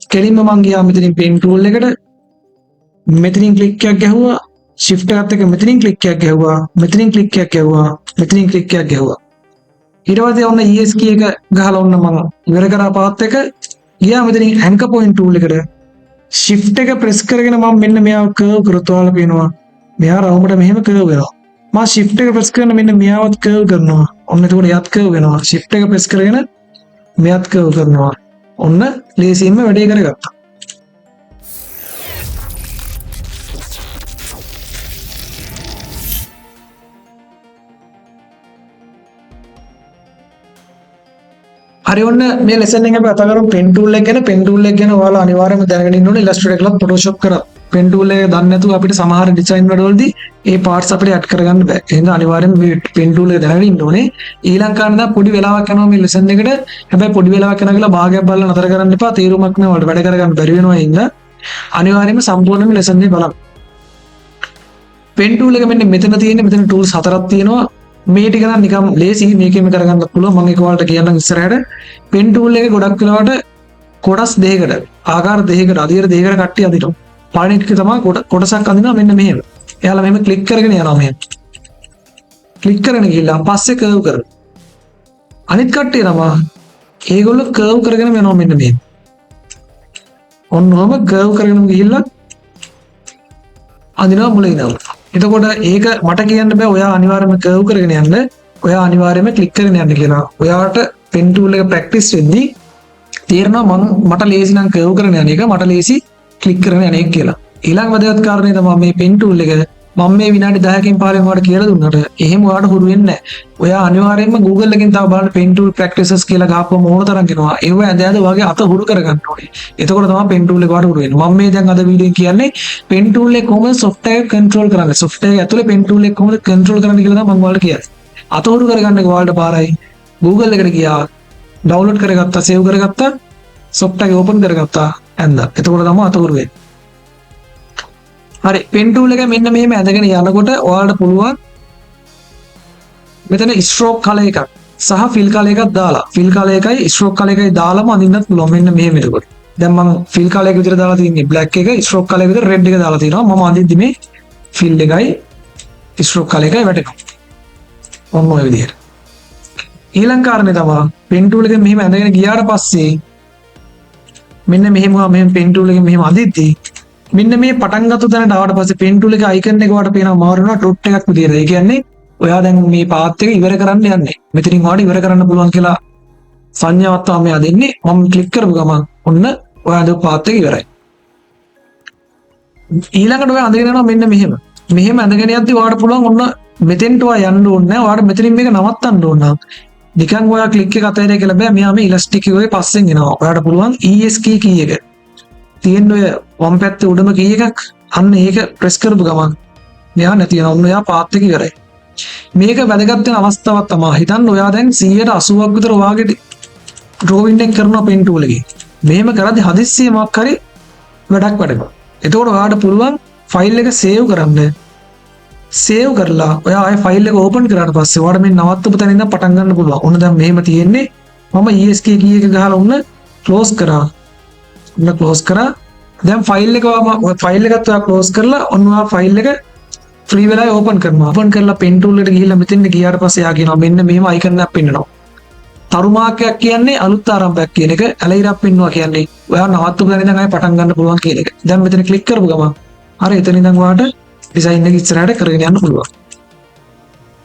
කෙලින්ම මං ගියා මෙතනින් පෙන් ටූල් එකට මෙතනින් ක්ලික් එකක් ගැහුවා shift එකත් එක්ක මෙතනින් ක්ලික් එකක් ගැහුවා මෙතනින් ක්ලික් එකක් ගැහුවා මෙතනින් ක්ලික් එකක් ගැහුවා ඊට පස්සේ ඔන්න ES key එක ගහලා ඔන්න මම ඉවර කරා පාත් එක ගියා මෙතනින් anchor point tool එකට shift එක press කරගෙන මම මෙන්න මෙයාව curve කරත් ඔයාලා පේනවා මෙයා රවුමට මෙහෙම curve වෙනවා මම shift එක press කරන මෙන්න මෙයාවත් curve කරනවා ඔන්න එතකොට එයාත් curve වෙනවා shift එක press කරගෙන මෙයාත් curve කරනවා ඔන්න ලේසියෙන්ම වැඩේ කරගත්තා හරි ඔන්න මේ ලෙසන් එකේ අපි කතා කරමු pen tool එක ගැන pen tool එක ගැන ඔයාලා අනිවාර්යයෙන්ම දැනගෙන ඉන්න ඕනේ Illustrator එකලත් Photoshop කරා pen tool එක දන්නේ නැතුව අපිට සමහර ඩිසයින් වලදී ඒ parts අපිට add කරගන්න බෑ එහෙනම් අනිවාර්යයෙන්ම මේ pen tool එක දැනගෙන ඉන්න ඕනේ ඊළඟ කාරණා පොඩි වෙලාවක් යනවා මේ ලෙසන් එකට හැබැයි පොඩි වෙලාවක් යනවා කියලා භාගයක් බලලා නතර කරන්න එපා තීරුමක් නෑ වලට වැඩ කරගන්න බැරි වෙනවා ඉන්න අනිවාර්යයෙන්ම සම්පූර්ණයෙන්ම ලෙසන් එක බලන්න pen tool එක මෙන්න මෙතන තියෙන්නේ මෙතන tools හතරක් තියෙනවා මේ ටික නම් නිකම් ලේසි මේකෙම කරගන්න පුළුවන් මම ඒක ඔයාලට කියන්නම් ඉස්සරහට pen tool එකේ ගොඩක් වෙලාවට කොටස් දෙකකට ආකාර දෙකකට අදියර දෙකකට කට්ටි අදිනවා පළවෙනි එක තමයි කොටසක් අදිනවා මෙන්න මෙහෙම එයාලා මෙහෙම ක්ලික් කරගෙන යනවා මෙහෙම ක්ලික් කරගෙන ගිහලා පස්සේ කර්ව් කරනවා අනිත් කට්ටිය තමයි ඒගොල්ලෝ කර්ව් කරගෙන යනවා මෙන්න මෙහෙම ඔන්නෝම කර්ව් කරගෙන ගිහිල්ලා අදිනවා මුලින් ඉඳලා එතකොට ඒක මට කියන්න බෑ ඔයා අනිවාර්යයෙන්ම කර්ව් කරගෙන යන්න ඔයා අනිවාර්යයෙන්ම ක්ලික් කරගෙන යන්න කියනවා ඔයාට pen tool එක ප්‍රැක්ටිස් වෙද්දී තේරෙනවා මට ලේසි නම් කර්ව් කරගෙන යන එක මට ලේසි ක්ලික් කරගෙන යන එක කියලා ඊළඟ වැදගත් කාරණේ තමයි මේ pen tool එක මම මේ විනාඩි 10කින් 15කින් ඔයාලට කියලා දුන්නාට එහෙම ඔයාලට හුරු වෙන්නේ නැහැ ඔයා අනිවාර්යයෙන්ම Google එකෙන් තව බලන්න pen tool practices කියලා ගහපුවම ඕන තරම් එනවා ඒව ඇඳ වගේ අත හුරු කරගන්න ඕනේ එතකොට තමයි pen tool එක ඔයාලට හුරු වෙන්නේ මම මේ දැන් අද වීඩියෝ කියන්නේ pen tool එක කොහොමද software control කරන්නේ software එක ඇතුලේ pen tool එක කොහොමද control කරන්නේ කියලා තමයි මම ඔයාලට කියන්නේ අත හුරු කරගන්න එක ඔයාලට පාරයි Google එකට ගියා download කරගත්තා save කරගත්තා software එක open කරගත්තා ඇඳලා එතකොට තමයි අත හුරු වෙන්නේ හරි pen tool එක මෙන්න මෙහෙම ඇඳගෙන යනකොට ඔයාලට පුළුවන් මෙතන stroke color එකක් සහ fill color එකක් දාලා fill color එකයි stroke color එකයි දාලාම අඳින්නත් පුළුවන් මෙන්න මෙහෙම එතකොට දැන් මම fill color එක විතර දාලා තින්නේ black එක stroke color එක විතර red එක දාලා තිනවා මම අඳිද්දි මේ fill එකයි stroke color එකයි වැටෙනවා ඔන්න ඔය විදිහට ඊළඟ කාරණේ තමයි pen tool එක මෙහෙම ඇඳගෙන ගියාට පස්සේ මෙන්න මෙහෙම pen tool එක මෙහෙම අඳිද්දි මෙන්න මේ පටන් ගත්ත තැනට ආවට පස්සේ pen tool එක icon එක වට පේනවා මාරු වෙනවා dot එකක් විදියට. ඒ කියන්නේ ඔයා දැන් මේ පාත් එක ඉවර කරන්න යන්නේ. මෙතනින් ඔයාලට ඉවර කරන්න පුළුවන් කියලා සංඥාවක් තමයි මෙයා දෙන්නේ. මම ක්ලික් කරපු ගමන් ඔන්න ඔයාගේ පාත් එක ඉවරයි. ඊළඟට ඔයා අඳගෙන යනවා මෙන්න මෙහෙම. මෙහෙම අඳගෙන යද්දි ඔයාලට පුළුවන් ඔන්න මෙතෙන්ට ඔයා යන්න ඕනේ නැහැ. ඔයාලට මෙතනින් මේක නවත්තන්න ඕන නම් නිකන් ඔයා ක්ලික් එක අතහැරලා කියලා බෑ. මෙයා මේ ඉලාස්ටික් එකේ පස්සෙන් එනවා. ඔයාලට පුළුවන් ES key එක තියෙන ඔය වම් පැත්තේ උඩම කී එකක් අන්න ඒක ප්‍රෙස් කරපු ගමන් මෙයා නැති වෙනවා. ඔන්න එයා පාත් එක ඉවරයි. මේක වැදගත් වෙන අවස්ථාවක් තමයි. හිතන්න ඔයා දැන් 180ක් විතර ඔයාගේ ඩ්‍රෝවින් එක කරනවා pen tool එකේ. මෙහෙම කරද්දි හදිස්සියෙ මොකක් හරි වැඩක් වැඩනවා. එතකොට ඔයාට පුළුවන් ෆයිල් එක සේව් කරන්න. සේව් කරලා ඔයා ආයේ ෆයිල් එක ඕපන් කරාට පස්සේ ඔයාට මේ නවත්තපු තැන ඉඳන් පටන් ගන්න පුළුවන්. ඔන්න දැන් මෙහෙම තියෙන්නේ. මම ES key එක ගහලා ඔන්න ක්ලෝස් කරා. ඔන්න ක්ලෝස් කරා දැන් ෆයිල් එක එකත් ඔයා ක්ලෝස් කරලා ඔන්න ඔයා ෆයිල් එක ෆ්‍රී වෙලා ඕපන් කරනවා ඕපන් කරලා pen tool එකට ගිහිල්ලා මෙතෙන්ට ගියාට පස්සේ යා කියනවා මෙන්න මෙහෙම icon එකක් පෙන්නනවා තරු මාර්ගයක් කියන්නේ අලුත් ආරම්භයක් කියන එක ඇලයිරක් පෙන්නවා කියන්නේ ඔයා නවත්තපු දැන ඉඳන් ආයෙ පටන් ගන්න පුළුවන් කියන එක දැන් මෙතන ක්ලික් කරපු ගමන් අර එතන ඉඳන් ඔයාට ඩිසයින් එක ඉස්සරහට කරගෙන යන්න පුළුවන්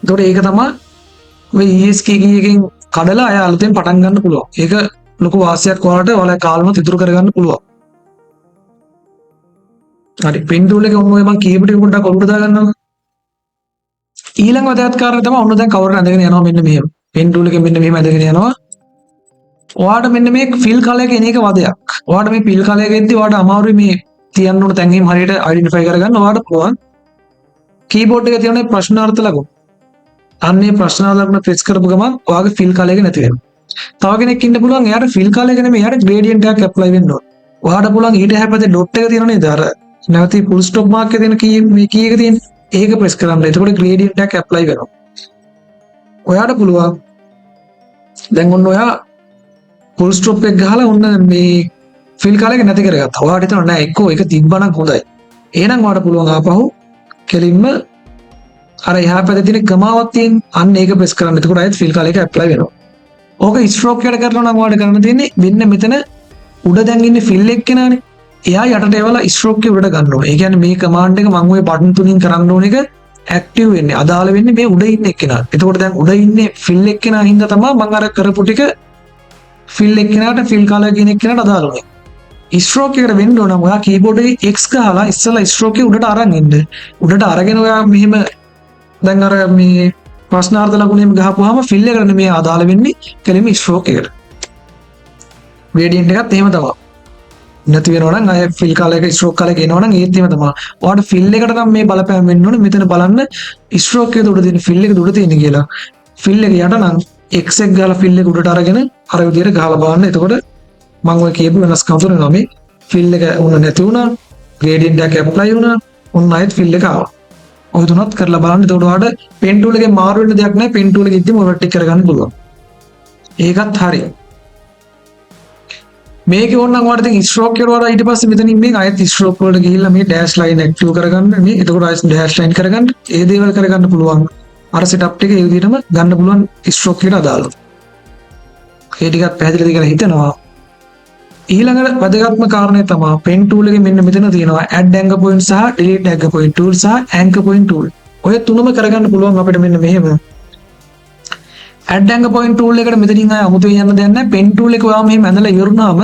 ඒතකොට ඒක තමයි ඔය ES key එකෙන් කඩලා ආයෙ අලුතෙන් පටන් ගන්න පුළුවන් ඒක ලොකු වාසියක් ඔයාලට ඔයාලා කාලෙම ඉතුරු කරගන්න පුළුවන්. හරි pen tool එක ඔන්න ඔය මම කීබෝඩ් එක පොඩ්ඩක් ඔලුවට දාගන්නවා. ඊළඟ වැදගත් කාරණා තමයි ඔන්න දැන් කවර් ඇඳගෙන යනවා මෙන්න මෙහෙම. pen tool එකෙන් මෙන්න මෙහෙම ඇඳගෙන යනවා. ඔයාට මෙන්න මේ fill color එක එන එක වදයක්. ඔයාට මේ fill color එකෙන්දී ඔයාට අමාරුයි මේ තියන්න ඕන තැන් එහෙම හරියට identify කරගන්න ඔයාට පුළුවන්. කීබෝඩ් එකේ තියෙන ප්‍රශ්නාර්ථ ලකුණු. අන්නේ ප්‍රශ්නාර්ථ ලකුණු ප්‍රෙස් කරපු ගමන් ඔයාගේ fill color එක නැති වෙනවා. තව කෙනෙක් ඉන්න පුළුවන් එයාට fill color එක නෙමෙයි එයාට gradient එකක් apply වෙන්න ඕන. ඔයාට පුළුවන් ඊට හැපැත්තේ dot එක තියෙන නේද? අර නැවති full stop mark එක තියෙන මේ key එක තියෙන. ඒක press කරන්න. එතකොට gradient එකක් apply වෙනවා. ඔයාට පුළුවන් දැන් ඔන්න ඔයා full stop එක ගහලා ඔන්න මේ ෆිල් කාලයක නැති කරගත්තා. ඔයාලට හිතනවා නෑ එක්කෝ ඒක තිබ්බනම් හොඳයි. එහෙනම් ඔයාලට පුළුවන් ආපහු කෙලින්ම අර එහා පැත්තේ තියෙන ගමාවක් තියෙන අන්න ඒක ප්‍රෙස් කරන්න. එතකොට ආයෙත් ෆිල් කාලයක ඇප්ලයි වෙනවා. ඕක ස්ට්‍රෝක් එකට කරලා නම් ඔයාලට කරන්න තියෙන්නේ මෙන්න මෙතන උඩ දැන් ඉන්නේ ෆිල් එක කෙනානේ. එයා යටට එවලා ස්ට්‍රෝක් එක උඩට ගන්න ඕනේ. ඒ කියන්නේ මේ කමාන්ඩ් එක මම ওই බටන් තුنين කරන්න ඕන එක ඇක්ටිව් වෙන්නේ. අදාළ වෙන්නේ මේ උඩ ඉන්න එක්කෙනාට. එතකොට දැන් උඩ ඉන්නේ ෆිල් එක්කෙනා හින්දා තමයි මම අර කරපු ටික ෆිල් එක්කෙනාට ෆිල් කලර් කියන එක්කෙනාට අදාළ වෙන්නේ. ස්ට්‍රෝක් එකට වෙන්න ඕන නම් ඔයා කීබෝඩ් එකේ X ගහලා ඉස්සලා ස්ට්‍රෝක් එක උඩට අරන් ඉන්න. උඩට අරගෙන ඔයා මෙහෙම දැන් අර මේ ප්‍රශ්නාර්ථ ලකුණෙම ගහපුවාම ෆිල් එකට නෙමෙයි අදාළ වෙන්නේ කෙලින්ම ස්ට්‍රෝක් එකට. ග්‍රේඩියන්ට් එකත් එහෙම තමයි. නැති වෙනවා නම් අය ෆිල් කාලයක ස්ට්‍රෝක් කාලයක එනවා නම් ඒත් එහෙම තමයි. ඔයාලට ෆිල් එකට නම් මේ බලපෑම් වෙන්න ඕනේ. මෙතන බලන්න ස්ට්‍රෝක් එකේ උඩ තියෙන ෆිල් එක උඩ තියෙන කියලා. ෆිල් එක යට නම් X එක ගාලා ෆිල් එක උඩට අරගෙන අර විදිහට ගහලා බලන්න. එතකොට මම ඔය කියපු වෙනස්කම් තුනනවා මේ ෆිල් එක උන නැති වුණා. ග්‍රේඩියන්ට් එක ඇප්ලයි වුණා. උන් ආයෙත් ෆිල් එක ආවා. ඔය තුනත් කරලා බලන්න. එතකොට ඔයාලට පෙන් ටූල් එකේ මාරු වෙන්න දෙයක් නැහැ. පෙන් ටූල් එකේ ඉද්දිම ඔයාලට ටික කරගන්න පුළුවන්. ඒකත් හරියි. මේක ඕනනම් ඔයාලට දැන් ස්ට්‍රෝක් එකට වඩා ඊට පස්සේ මෙතනින් මේ ආයෙත් ස්ට්‍රෝක් වලට ගිහිල්ලා මේ ඩෑෂ් ලයින් ඇක්ටිව් කරගන්න මේ එතකොට ආයෙත් ඩෑෂ් ලයින් කරගන්න ඒ දේවල් කරගන්න පුළුවන් අර සෙටප් ටික ඒ විදිහටම ගන්න පුළුවන් ස්ට්‍රෝක් එකට අදාළව ඒ ටිකත් පැහැදිලිද කියලා හිතනවා ඊළඟට වැදගත්ම කාරණේ තමයි පෙන් ටූල් එකේ මෙන්න මෙතන තියෙනවා add anchor point සහ delete anchor point tool සහ anchor point tool ඔය තුනම කරගන්න පුළුවන් අපිට මෙන්න මෙහෙම add anchor point tool එකට මෙතනින් ආය අමුතුවෙන් යන්න දෙයක් නැහැ pen tool එක ඔයාම මෙහෙම ඇඳලා ඉවරුනාම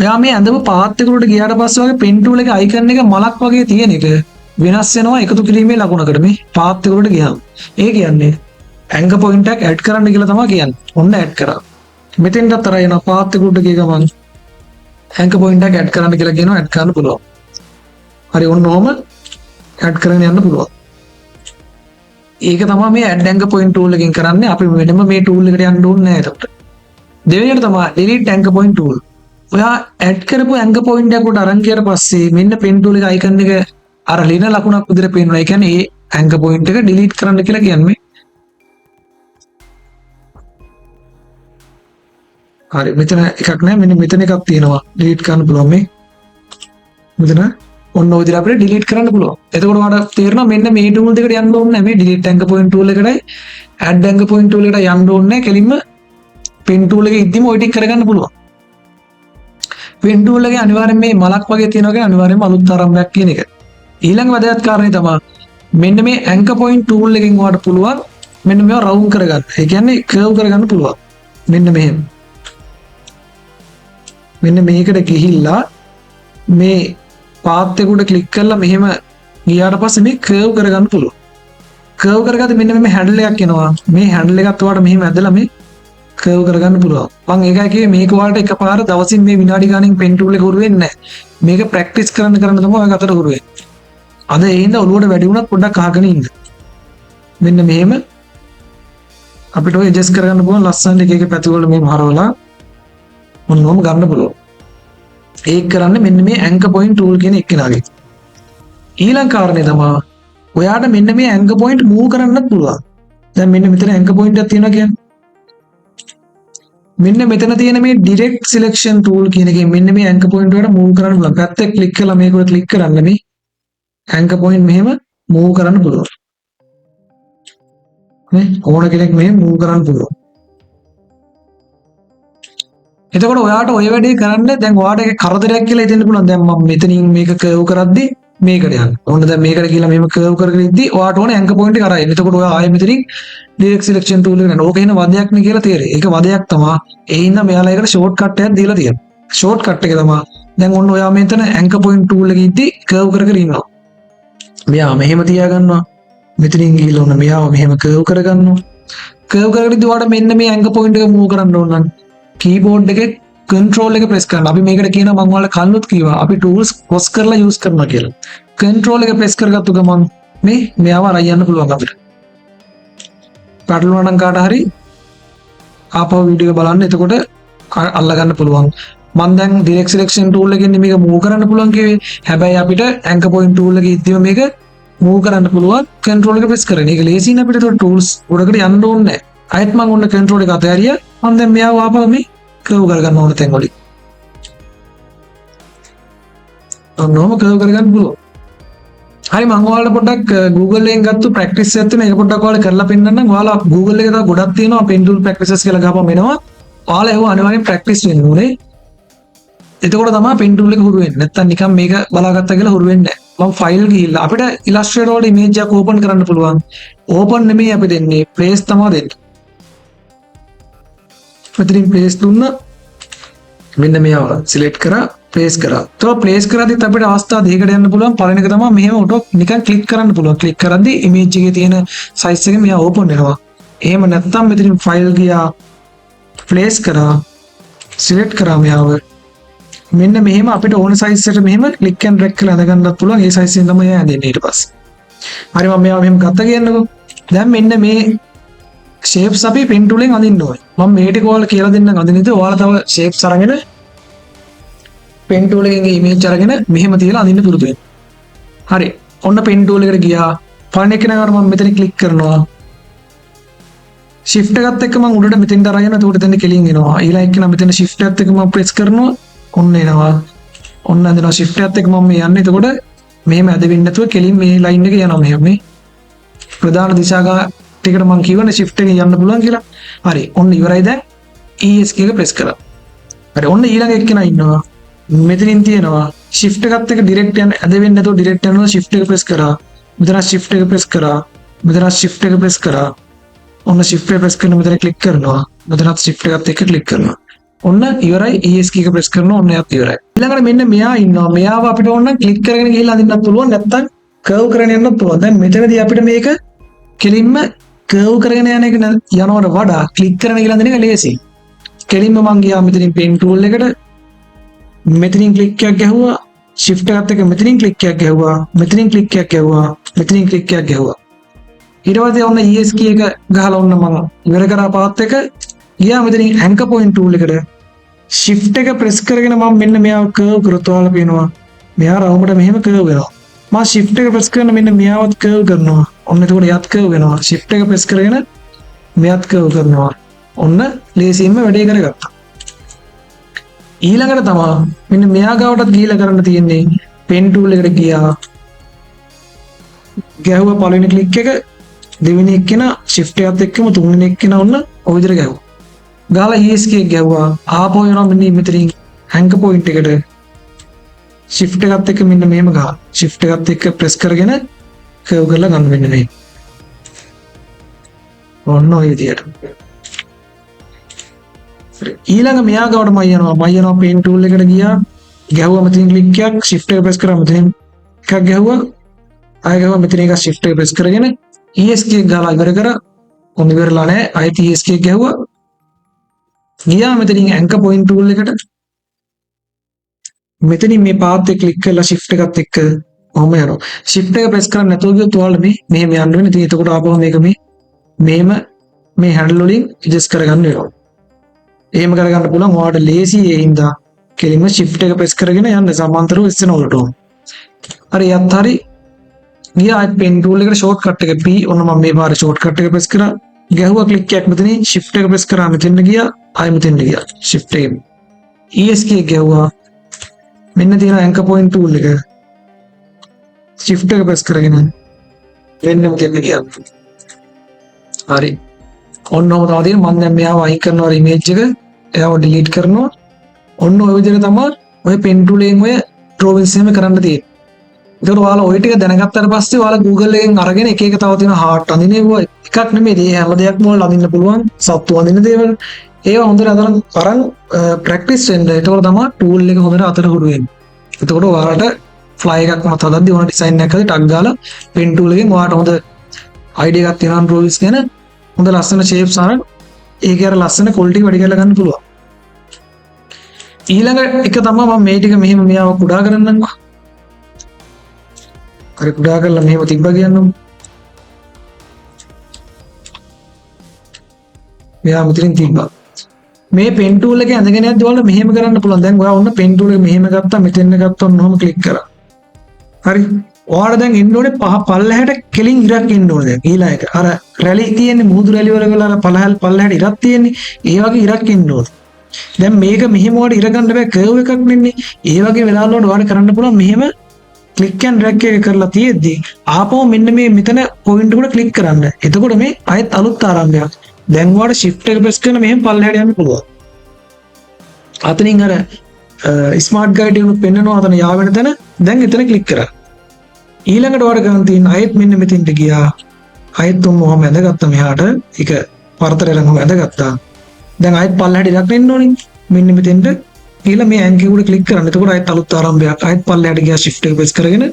ඔයා මේ ඇඳපු පාත් එක උඩට ගියාට පස්සේ වගේ pen tool එකේ icon එක මලක් වගේ තියෙන එක වෙනස් වෙනවා එකතු කිරීමේ ලකුණකට මේ පාත් එක උඩට ගියාම ඒ කියන්නේ anchor point එකක් add කරන්න කියලා තමයි කියන්නේ ඔන්න add කරා මෙතෙන්ටත් අර එන පාත් එක උඩට ගිය ගමන් anchor point එකක් add කරන්න කියලා කියනවා add කරන්න පුළුවන් හරි ඔන්න ඔහම add කරගෙන යන්න පුළුවන් ඒක තමයි මේ add anchor point tool එකෙන් කරන්නේ අපි වෙනම මේ tool එකට යන්න ඕනේ නැහැ එතකොට දෙවෙනියට තමයි delete anchor point tool ඔයා add කරපු anchor point එක උඩ අරන් ගියට පස්සේ මෙන්න pen tool එක icon එක අර ලින ලකුණක් විදිහට පේනවා ඒ කියන්නේ ඒ anchor point එක delete කරන්න කියලා කියන්නේ හරි මෙතන එකක් නැහැ මෙන්න මෙතන එකක් තියෙනවා delete කරන්න පුළුවන් මේ මෙතන ඔන්න ඔය විදිහට අපිට delete කරන්න පුළුවන්. එතකොට ඔයාලට තේරෙනවා මෙන්න මේ tool දෙකට යන්න ඕනේ නැහැ. මේ delete anchor point tool එකටයි add anchor point tool එකට යන්න ඕනේ නැහැ. කෙලින්ම pen tool එකේ ඉද්දිම ඔය ටික කරගන්න පුළුවන්. pen tool එකේ අනිවාර්යෙන් මේ මලක් වගේ තියෙනවා කියන්නේ අනිවාර්යෙන්ම අලුත් ආරම්භයක් කියන එක. ඊළඟ වැදගත් කාරණේ තමයි මෙන්න මේ anchor point tool එකෙන් ඔයාලට පුළුවන් මෙන්න මේවා round කරගන්න. ඒ කියන්නේ curve කරගන්න පුළුවන්. මෙන්න මෙහෙම. මෙන්න මේකට ගිහිල්ලා මේ පාත් එක උඩ ක්ලික් කරලා මෙහෙම ගියාට පස්සේ මේ කර්ව් කරගන්න පුළුවන්. කර්ව් කරගත්තේ මෙන්න මේ හැන්ඩල් එකක් එනවා. මේ හැන්ඩල් එකත් ඔයාලට මෙහෙම ඇදලා මේ කර්ව් කරගන්න පුළුවන්. මම ඒකයි කිව්වේ මේක ඔයාලට එකපාර දවසින් මේ විනාඩි ගාණකින් පෙන් ටූල් එක හුරු වෙන්නේ නැහැ. මේක ප්‍රැක්ටිස් කරන්න තමයි ඔය අතට හුරු වෙන්නේ. අද ඒ හින්දා ඔළුවට වැඩි වුණත් පොඩ්ඩක් අහගෙන ඉන්න. මෙන්න මෙහෙම අපිට ඔය ඇඩ්ජස්ට් කරගන්න පුළුවන් ලස්සනට එක එක පැති වල මෙහෙම හරවලා මොනවම ගන්න පුළුවන්. ඒක කරන්නේ මෙන්න මේ anchor point tool කියන එක්කෙනාගේ. ඊළඟ කාරණේ තමයි ඔයාට මෙන්න මේ anchor point move කරන්නත් පුළුවන්. දැන් මෙන්න මෙතන anchor point එකක් තියෙනවා කියන්නේ. මෙන්න මෙතන තියෙන මේ direct selection tool කියන එකෙන් මෙන්න මේ anchor point එකට move කරන්න පුළුවන්. පැත්තේ ක්ලික් කරලා මේක උඩ ක්ලික් කරන්න මේ anchor point මෙහෙම move කරන්න පුළුවන්. නේ ඕන කෙනෙක් මෙහෙම move කරන්න පුළුවන්. එතකොට ඔයාට ඔය වැඩේ කරන්න දැන් ඔයාට ඒක කරදරයක් කියලා හිතෙන්න පුළුවන්. දැන් මම මෙතනින් මේක කර්ව් කරද්දි මේකට යන්න. ඕන දැන් මේකට කියලා මෙහෙම කර්ව් කරගෙන ඉද්දි ඔයාට ඕනේ anchor point එක කරා එන්න. එතකොට ඔයා ආයෙ මෙතනින් direct selection tool එක ගන්න. ඕක එන වදයක් නේ කියලා තේරෙයි. ඒක වදයක් තමයි. ඒ හින්දා මෙයාලා ඒකට short cut එකක් දීලා තියෙනවා. short cut එක තමයි දැන් ඔන්න ඔයා මෙතන anchor point tool එකේ ඉද්දි කර්ව් කර කර ඉන්නවා. මෙයා මෙහෙම තියා ගන්නවා. මෙතනින් ගිහලා ඔන්න මෙයාව මෙහෙම කර්ව් කරගන්නවා. කර්ව් කරගෙන ඉද්දි ඔයාට මෙන්න මේ anchor point එක move කරන්න ඕන නම් keyboard එකේ control එක press කරන්න. අපි මේකට කියනවා මම ඔයාලට කලිනුත් කිව්වා. අපි tools cross කරලා use කරනවා කියලා. control එක press කරගත්තු ගමන් මේ මෙයාව අරන් යන්න පුළුවන් අපිට. පැටලුණා නම් කාට හරි ආපහු වීඩියෝ එක බලන්න. එතකොට අල්ල ගන්න පුළුවන්. මම දැන් direct selection tool එකෙන් මේක move කරන්න පුළුවන් කිව්වේ. හැබැයි අපිට anchor point tool එකේ ඉද්දිම මේක move කරන්න පුළුවන් control එක press කරගෙන. ඒක ලේසියෙන් අපිට ඒක tools උඩකට යන්න ඕනේ නැහැ. ආයෙත් මම ඔන්න control එක අතහැරියා. මම දැන් මෙයාව ආපහු මේ කර්ව් කරගන්න ඕන තැන් වලින්. ඔන්නෝම කර්ව් කරගන්න පුළුවන්. හරි මම ඔයාලට පොඩ්ඩක් Google එකෙන් ගත්ත ප්‍රැක්ටිස් එකක් තියෙනවා. ඒක පොඩ්ඩක් ඔයාලට කරලා පෙන්නන්නම්. ඔයාලා Google එකේ තව ගොඩක් තියෙනවා pen tool practices කියලා ගහපුවම එනවා. ඔයාලා ඒව අනිවාර්යෙන් ප්‍රැක්ටිස් වෙන්න ඕනේ. එතකොට තමයි pen tool එක හුරු වෙන්නේ. නැත්තම් නිකන් මේක බලාගත්තා කියලා හුරු වෙන්නේ නැහැ. මම ෆයිල් ගිහිල්ලා අපිට Illustrator වල image එකක් open කරන්න පුළුවන්. open නෙමෙයි අපි දෙන්නේ. place තමයි දෙන්නේ. මෙතනින් place දුන්න මෙන්න මේව select කරා place කරා. તો place කරද්දිත් අපිට අවස්ථා දෙකකට යන්න පුළුවන්. පළවෙනි එක තමයි මෙහෙම ඔටෝ නිකන් click කරන්න පුළුවන්. click කරද්දි image එකේ තියෙන size එක මෙයා open වෙනවා. එහෙම නැත්නම් මෙතනින් file ගියා place කරා select කරා මෙයාව. මෙන්න මෙහෙම අපිට ඕන size එකට මෙහෙම click and drag කරලා අඳගන්නත් පුළුවන්. ඒ size එකෙන් තමයි එයා ඇඳෙන්නේ ඊට පස්සේ. හරි මම මෙයාව මෙහෙම ගත්ත කියන්නකෝ. දැන් මෙන්න මේ shapes අපි pen tool එකෙන් අඳින්න ඕනේ. මම මේ ටික ඔයාලට කියලා දෙන්නම් අඳින්න ඉතින් ඔයාලා තව shapes අරගෙන pen tool එකෙන් image අරගෙන මෙහෙම තියලා අඳින්න පුරුදු වෙන්න. හරි. ඔන්න pen tool එකට ගියා. පළවෙනි එක නගර මම මෙතන click කරනවා. shift එකත් එක්ක මම උඩට මෙතෙන්ට අරගෙන එතකොට එතන කෙලින් එනවා. ඊළඟ එක නම් මෙතන shift එකත් එක්ක මම press කරනවා. ඔන්න එනවා. ඔන්න ඇදෙනවා shift එකත් එක්ක මම මේ යන්නේ. එතකොට මෙහෙම ඇදෙන්නේ නැතුව කෙලින් මේ line එක යනවා මෙහෙම මේ. ප්‍රධාන දිශාගා ටිකට මම කියවනේ shift එකෙන් යන්න පුළුවන් කියලා. හරි. ඔන්න ඉවරයි දැන් ESC එක press කරා. හරි. ඔන්න ඊළඟ එක්කෙනා ඉන්නවා. මෙතනින් තියෙනවා shift එකත් එක්ක direct යන ඇදෙන්නේ නැතුව direct යනවා shift එක press කරා. මෙතන shift එක press කරා. මෙතන shift එක press කරා. ඔන්න shift එක press කරන මෙතන click කරනවා. මෙතනත් shift එකත් එක්ක click කරනවා. ඔන්න ඉවරයි ESC එක press කරනවා. ඔන්න එයාත් ඉවරයි. ඊළඟට මෙන්න මෙයා ඉන්නවා. මෙයාව අපිට ඕන නම් click කරගෙන ගිහිල්ලා අඳින්නත් පුළුවන්. නැත්නම් curve කරගෙන යන්නත් පුළුවන්. දැන් මෙතනදී අපිට මේක කෙලින්ම curve කරගෙන යන එක යනවට වඩා click කරගෙන ගිහිල්ලා අඳින එක ලේසියි. කෙලින්ම මම ගියා මෙතනින් pen tool එකට මෙතනින් click එකක් ගැහුවා shift එකත් එක්ක මෙතනින් click එකක් ගැහුවා මෙතනින් click එකක් ගැහුවා මෙතනින් click එකක් ගැහුවා ඊට පස්සේ ඔන්න ESC එක ගහලා ඔන්න මම ඉවර කරා පාත් එක ගියා මෙතනින් anchor point tool එකට shift එක press කරගෙන මම මෙන්න මෙයාව curve කරොත් ඔයාලා පේනවා මෙයා රවුමට මෙහෙම curve වෙනවා මම shift එක press කරන මෙන්න මෙයාවත් curve කරනවා ඔන්න එතකොට යත් curve වෙනවා shift එක press කරගෙන මෙයත් curve කරනවා ඔන්න ලේසියෙන්ම වැඩේ කරගත්තා ඊළඟට තමයි මෙන්න මෙයා ගාවටත් ගිහිලා කරන්න තියෙන්නේ pen tool එකට ගියා ගැහුවා පළවෙනි click එක දෙවෙනි එක්කෙනා shift එකත් එක්කම තුන්වෙනි එක්කෙනා ඔන්න ඔය විදිහට ගැහුවා ගාලා ESC එක ගැහුවා ආපහු යනවා මෙන්න මෙතනින් anchor point එකට shift එකත් එක්ක මෙන්න මෙහෙම ගහලා shift එකත් එක්ක press කරගෙන curve කරලා ගන්න වෙන්නේ මේ ඔන්න ඔය විදිහට ඊළඟ මෙයා ගාවට මම යනවා pen tool එකට ගියා ගැහුවා මෙතනින් click එකක් shift එක press කරා මෙතනින් එකක් ගැහුවා ආයෙ ගැහුවා මෙතන එක shift එක press කරගෙන ESC එක ගාලා ඉවර කරා ඔන්න ඉවරලා නැහැ ආයෙත් ESC එක ගැහුවා ගියා මෙතනින් anchor point tool එකට මෙතනින් මේ path එක click කරලා shift එකත් එක්ක ඔහම යනවා shift එක press කරන්නේ නැතුව ගියොත් ඔයාලා මෙහෙම යන්න වෙන්නේ ඉතින් එතකොට ආපහු මේක මෙහෙම මේ handle වලින් adjust කරගන්න වෙනවා එහෙම කරගන්න පුළුවන් ඔයාලට ලේසි ඒ හින්දා කෙලින්ම shift එක press කරගෙන යන්න සමාන්තරව ඉස්සෙන වලට ඕන. හරි යත් හරි ගියා pen tool එකට shortcut එක P ඔන්න මම මේ පාරේ shortcut එක press කරා ගැහුවා click එකක් මෙතනින් shift එක press කරා මෙතෙන්ට ගියා ආයෙ මෙතෙන්ට ගියා shift එක ESC එක ගැහුවා මෙන්න තියෙන anchor point tool එක shift එක press කරගෙන වෙන්න මෙතෙන්ට ගියා. හරි ඔන්නම තමයි තියෙන්නේ මම දැන් මෙයාව අයින් කරනවා image එක එයාව delete කරනවා ඔන්න ඔය විදිහට තමයි ඔය pen tool එකෙන් ඔය drawings එහෙම කරන්න තියෙන්නේ. ඒකට ඔයාලා ඔය ටික දැනගත්තාට පස්සේ ඔයාලා Google එකෙන් අරගෙන එක එක තව තියෙන heart අඳිනේව එකක් නෙමෙයි මේ හැම දෙයක්ම ඔයාලා අඳින්න පුළුවන් සත්තු අඳින දේවල් ඒවා හොඳට අරන් practice වෙන්න. ඒතකොට තමයි tool එක හොඳට අතට හුරු වෙන්නේ. ඒතකොට ඔයාලට fly එකක් මත හදද්දී ඕන design එකක් හරි ටක් ගාලා pen tool එකෙන් ඔයාලට හොඳ idea එකක් තියෙනවා drawings ගැන හොඳ ලස්සන shapes අරන් ඒකේ අර ලස්සන quality වැඩි කරලා ගන්න පුළුවන්. ඊළඟ එක තමයි මම මේ ටික මෙහෙම මෙයාව කුඩා කරන්නම්කෝ. හරි කුඩා කරලා මෙහෙම තිබ්බා කියන්නම්කෝ. මෙයා මෙතනින් තිබ්බා. මේ pen tool එකේ ඇඳගෙන යද්දි ඔයාලට මෙහෙම කරන්න පුළුවන්. දැන් ඔයා ඔන්න pen tool එක මෙහෙම ගත්තා මෙතෙන් ගත්තා ඔන්නෝම click කරා. හරි ඔයාලා දැන් එන්න ඕනේ පල්ලහැට කෙලින් ඉරක් එන්න ඕනේ දැන් ඊළඟ එක. අර රැලි තියෙන්නේ මුහුදු රැලි වල අර පල්ලහැට ඉරක් තියෙන්නේ. ඒ වගේ ඉරක් එන්න ඕනේ. දැන් මේක මෙහෙම වඩ ඉර ගන්න බෑ කර්ව් එකක් නෙන්නේ. ඒ වගේ වෙලාවල වලට ඔයාලට කරන්න පුළුවන් මෙහෙම ක්ලික් ඇන්ඩ් ඩ්‍රැග් එක කරලා තියෙද්දි ආපහු මෙන්න මේ මෙතන පොයින්ට් එකට ක්ලික් කරන්න. එතකොට මේ ආයෙත් අලුත් ආරම්භයක්. දැන් ඔයාලට shift එක press කරන මෙහෙම පල්ලෙහාට යන්න පුළුවන්. අතනින් අර ස්මාර්ට් ගයිඩ් එක පෙන්නනවා අතන යාවෙන තැන දැන් එතන ක්ලික් කරා. ඊළඟට ඔයාලට ගන්න තියෙන ආයෙත් මෙන්න මෙතෙන්ට ගියා. ආයෙත් ඔහොම ඇඳගත්තා මෙහාට. ඒක වරතරේ ළඟම ඇඳගත්තා. දැන් ආයෙත් පල්ලෙහාට ඉරක් එන්න ඕනේ. මෙන්න මෙතෙන්ට ඊළඟ මේ ඇන්කේ උඩ ක්ලික් කරන්න. එතකොට ආයෙත් අලුත් ආරම්භයක්. ආයෙත් පල්ලෙහාට ගියා shift එක press කරගෙන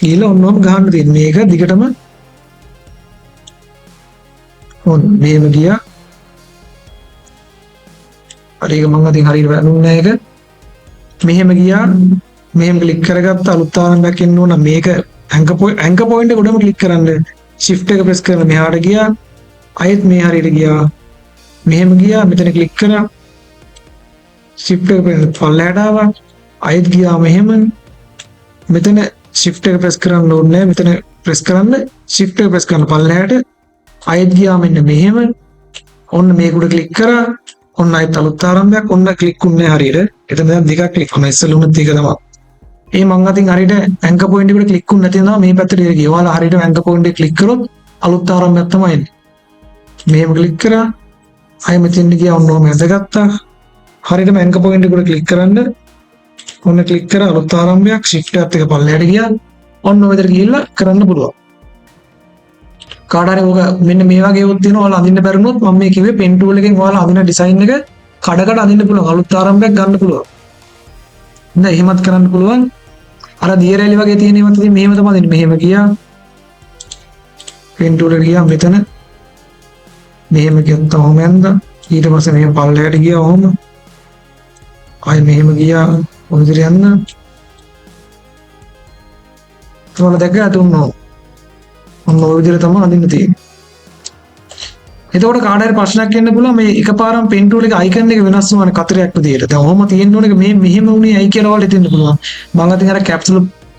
ඊළඟ ඔන්නෝම ගහන්න තියෙන මේක දිගටම ඔන්න මේව ගියා. අර ඒක මම අතින් හරියට වැළුන්නේ නැහැ ඒක. මෙහෙම ගියා. මෙහෙම ක්ලික් කරගත්ත අලුත් ආරම්භයක් එන්න ඕන. මේක ඇන්කර් පොයින්ට් එක උඩම ක්ලික් කරන්න. shift එක press කරලා මෙහාට ගියා. ආයෙත් මේ හරියට ගියා. මෙහෙම ගියා. මෙතන ක්ලික් කරා. shift එක පල්ලෙහාට ආවා. ආයෙත් ගියා මෙහෙම. මෙතන shift එක press කරන්න ඕනේ. මෙතන press කරන්න shift එක press කරන්න පල්ලෙහාට. ආයෙත් ගියා මෙන්න මෙහෙම. ඔන්න මේක උඩ ක්ලික් කරා. ඔන්න ආයෙත් අලුත් ආරම්භයක්. ඔන්න ක්ලික් උන්නේ හරියට. එතන දැන් දෙකක් ක්ලික් වුණා. ඉස්සෙල්ලා උනත් ඒක තමයි. ඒ මං අතින් හරියට ඇන්කර් පොයින්ට් එකට ක්ලික් වුනේ නැති නිසා මේ පැත්තට ගියා. ඔයාලා හරියට ඇන්කර් පොයින්ට් එක ක්ලික් කරොත් අලුත් ආරම්භයක් තමයි එන්නේ. මෙහෙම ක්ලික් කරා. ආයෙ මෙතෙන් ගියා ඔන්න ඔහම ඇඳගත්තා. හරියටම ඇන්කර් පොයින්ට් එකට ක්ලික් කරන්න. ඔන්න ක්ලික් කරා අලුත් ආරම්භයක්. shift එකත් එක පල්ලෙහාට ගියා. ඔන්න ඔය විදිහට ගිහිල්ලා කරන්න පුළුවන්. කාට හරි ඔක මෙන්න මේ වගේ උත් තියෙනවා. ඔයාලා අඳින්න බැරිනොත් මම මේ කිව්වේ pen tool එකෙන් ඔයාලා අඳින ඩිසයින් එක කඩ අඳින්න පුළුවන්. අලුත් ආරම්භයක් ගන්න පුළුවන්. දැන් එහෙමත් කරන්න පුළුවන්. අර දියරැලි වගේ තියෙන ඒවත් ඉතින් මෙහෙම තමයි අඳින්නේ. මෙහෙම ගියා. pen tool එකට ගියා මෙතන. මෙහෙම ගියත් ඔහොම යන්දා. ඊට පස්සේ මෙහෙම පල්ලෙහාට ගියා ඔහොම. ආයෙ මෙහෙම ගියා. ඔය විදිහට යන්න. ඔයාලා දැක්කද උන්නෝ? ඔන්න ඔය විදිහට තමයි අඳින්න තියෙන්නේ. එතකොට කාට හරි ප්‍රශ්නයක් එන්න පුළුවන් මේ එකපාරම pen tool එක icon එක වෙනස් වුණානේ කතරයක් විදියට. දැන් ඔහොම තියෙන්න ඕනේ මේ මෙහෙම වුණේ ඇයි කියලා ඔයාලට හිතෙන්න පුළුවන්. මම අතින් අර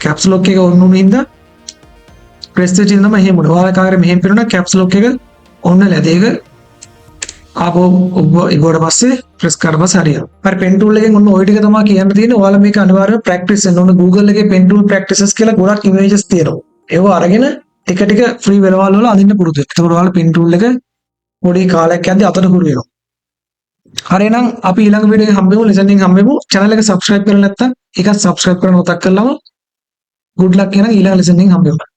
caps lock එක ඔන්න උනේ හින්දා press වෙච්ච ඉඳන්ම එහෙම වුණා. ඔයාලා කාගේ මෙහෙම පිරුණා caps lock එක ඔන්න ලැබෙක ආපහු ඉගොඩ පස්සේ press කරලා පස්සේ හරියනවා. හරි pen tool එකෙන් ඔන්න ওই ටික තමයි කියන්න තියෙන්නේ. ඔයාලා මේක අනිවාර්යයෙන් practice කරන්න ඕනේ. Google එකේ pen tool practices කියලා ගොඩක් images තියෙනවා. ඒව අරගෙන ටික ටික free වෙලවල් වල අඳින්න පුරුදු වෙන්න. එතකොට ඔයාලා pen tool එක පොඩි කාලයක් යද්දි අතට හුරු වෙනවා. හරි එහෙනම් අපි ඊළඟ වීඩියෝ එකේ හම්බෙමු. lesson එකෙන් හම්බෙමු. channel එක subscribe කරලා නැත්නම් ඒකත් subscribe කරලා මතක් කරලම good luck කියන ඊළඟ lesson එකෙන් හම්බෙමු.